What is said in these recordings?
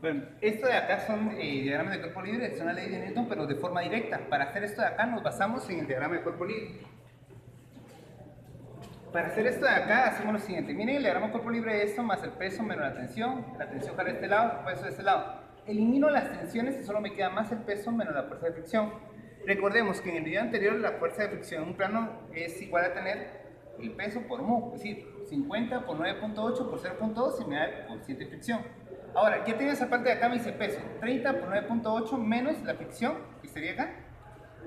Bueno, esto de acá son diagramas de cuerpo libre, es una ley de Newton, pero de forma directa. Para hacer esto de acá nos basamos en el diagrama de cuerpo libre. Para hacer esto de acá hacemos lo siguiente. Miren el diagrama de cuerpo libre de esto más el peso menos la tensión jala de este lado, el peso de este lado. Elimino las tensiones y solo me queda más el peso menos la fuerza de fricción. Recordemos que en el video anterior la fuerza de fricción en un plano es igual a tener el peso por mu, es decir, 50 por 9.8 por 0.2 y me da el coeficiente de fricción. Ahora, ya tengo esa parte de acá, me dice peso, 30 por 9.8 menos la fricción, que sería acá,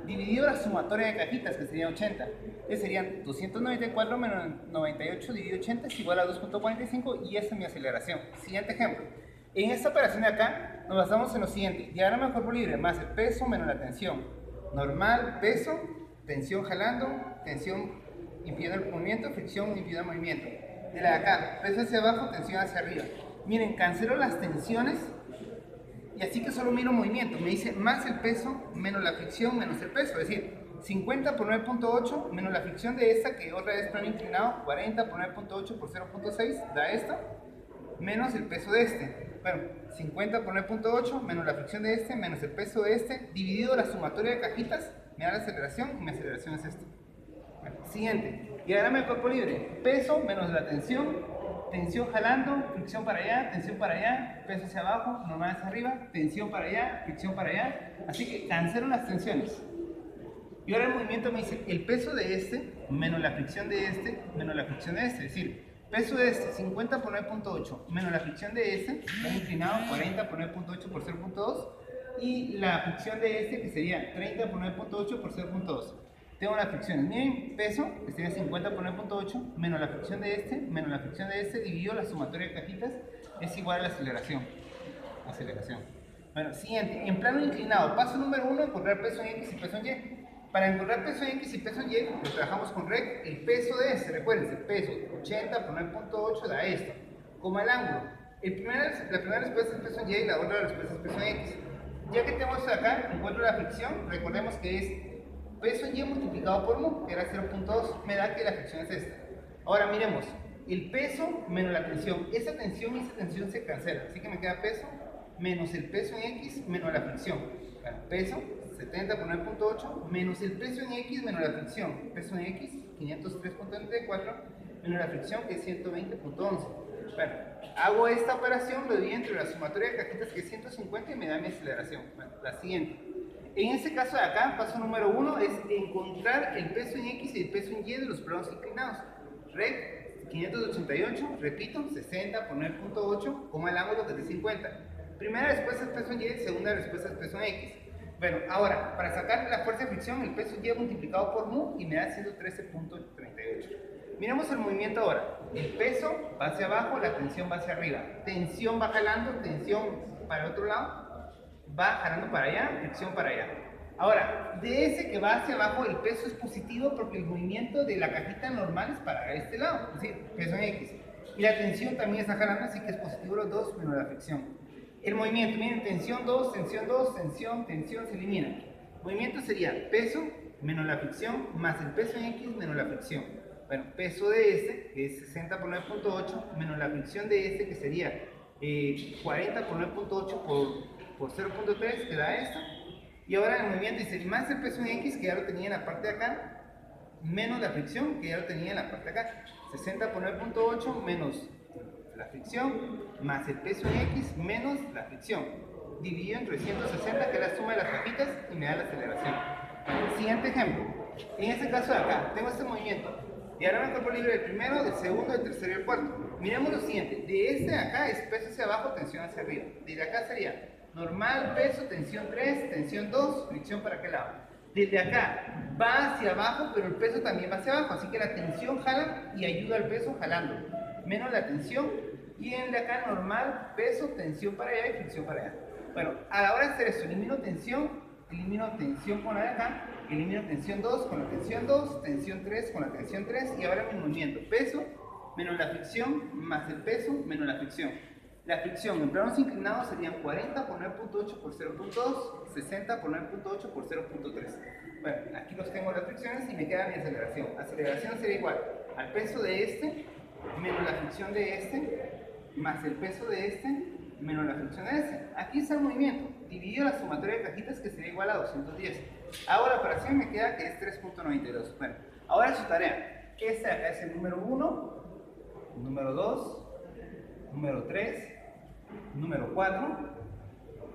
dividido la sumatoria de cajitas, que serían 80. Que serían 294 menos 98 dividido 80 es igual a 2.45 y esa es mi aceleración. Siguiente ejemplo. En esta operación de acá nos basamos en lo siguiente. Diagrama de cuerpo libre más el peso menos la tensión. Normal, peso, tensión jalando, tensión impidiendo el movimiento, fricción impidiendo el movimiento. De la de acá, peso hacia abajo, tensión hacia arriba. Miren, cancelo las tensiones y así que solo miro movimiento. Me dice más el peso menos la fricción menos el peso. Es decir, 50 por 9.8 menos la fricción de esta, que otra vez plano inclinado, 40 por 9.8 por 0.6 da esto, menos el peso de este. Bueno, 50 por 9.8 menos la fricción de este menos el peso de este, dividido la sumatoria de cajitas, me da la aceleración y mi aceleración es esto. Bueno, siguiente, diagrama de cuerpo libre, peso menos la tensión jalando, fricción para allá, peso hacia abajo, normal hacia arriba, tensión para allá, fricción para allá. Así que cancelo las tensiones. Y ahora el movimiento me dice el peso de este menos la fricción de este menos la fricción de este. Es decir, peso de este 50 por 9.8 menos la fricción de este, está inclinado 40 por 9.8 por 0.2. Y la fricción de este que sería 30 por 9.8 por 0.2. Tengo las fricciones. Miren, peso, que sería 50 por 9.8, menos la fricción de este, menos la fricción de este, dividido la sumatoria de cajitas, es igual a la aceleración. Bueno, siguiente. En plano inclinado, paso número 1, encontrar peso en X y peso en Y. Para encontrar peso en X y peso en Y, lo trabajamos con rec. El peso de este, recuerden, el peso 80 por 9.8 da esto, como el ángulo. La primera respuesta es peso en Y y la otra respuesta es peso en X. Ya que tenemos acá, encuentro la fricción, recordemos que es peso en Y multiplicado por mu, que era 0.2, me da que la fricción es esta. Ahora miremos, el peso menos la tensión. Esa tensión y esa tensión se cancelan, así que me queda peso menos el peso en X menos la fricción. Bueno, peso 70 por 9.8 menos el peso en X menos la fricción. Peso en X 503.34 menos la fricción, que es 120.11. Bueno, hago esta operación, lo divido entre la sumatoria de cajitas, que es 150, y me da mi aceleración. Bueno, la siguiente. En este caso de acá, paso número 1 es encontrar el peso en X y el peso en Y de los planos inclinados. Rec 588, repito, 60 por 9.8, como el ángulo que es de 50. Primera respuesta es peso en Y, segunda respuesta es peso en X. Bueno, ahora, para sacar la fuerza de fricción, el peso en Y multiplicado por mu y me da 113.38. Miremos el movimiento ahora. El peso va hacia abajo, la tensión va hacia arriba. Tensión va jalando, tensión para el otro lado, va jalando para allá, fricción para allá. Ahora, de ese que va hacia abajo, el peso es positivo porque el movimiento de la cajita normal es para este lado, es decir, peso en X. Y la tensión también está jalando, así que es positivo los dos menos la fricción. El movimiento, miren, tensión 2, tensión, se elimina. Movimiento sería peso menos la fricción más el peso en X menos la fricción. Bueno, peso de este, que es 60 por 9.8, menos la fricción de este, que sería 40 por 9.8 por 0.3, que da esto. Y ahora el movimiento dice más el peso en X, que ya lo tenía en la parte de acá, menos la fricción, que ya lo tenía en la parte de acá. 60 por 9.8 menos la fricción, más el peso en X menos la fricción, dividido entre 160, que es la suma de las cajitas, y me da la aceleración. Siguiente ejemplo. En este caso de acá, tengo este movimiento. Diagrama de cuerpo libre del primero, del segundo, del tercero y del cuarto. Miremos lo siguiente. De este de acá es peso hacia abajo, tensión hacia arriba. De acá sería normal, peso, tensión 3, tensión 2, fricción para aquel lado. Desde acá va hacia abajo, pero el peso también va hacia abajo, así que la tensión jala y ayuda al peso jalando. Menos la tensión, y en el de acá normal, peso, tensión para allá y fricción para allá. Bueno, a la hora de hacer esto, elimino tensión con la de acá, elimino tensión 2 con la tensión 2, tensión 3 con la tensión 3, y ahora mi movimiento, peso menos la fricción más el peso menos la fricción. La fricción en planos inclinados serían 40 por 9.8 por 0.2, 60 por 9.8 por 0.3. Bueno, aquí los tengo las fricciones y me queda mi aceleración. Aceleración sería igual al peso de este menos la fricción de este más el peso de este menos la fracción de S. Aquí está el movimiento, dividido la sumatoria de cajitas que sería igual a 210. Hago la operación y me queda que es 3.92. Bueno, ahora su tarea. Este acá es el número 1, número 2, número 3, número 4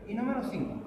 y número 5.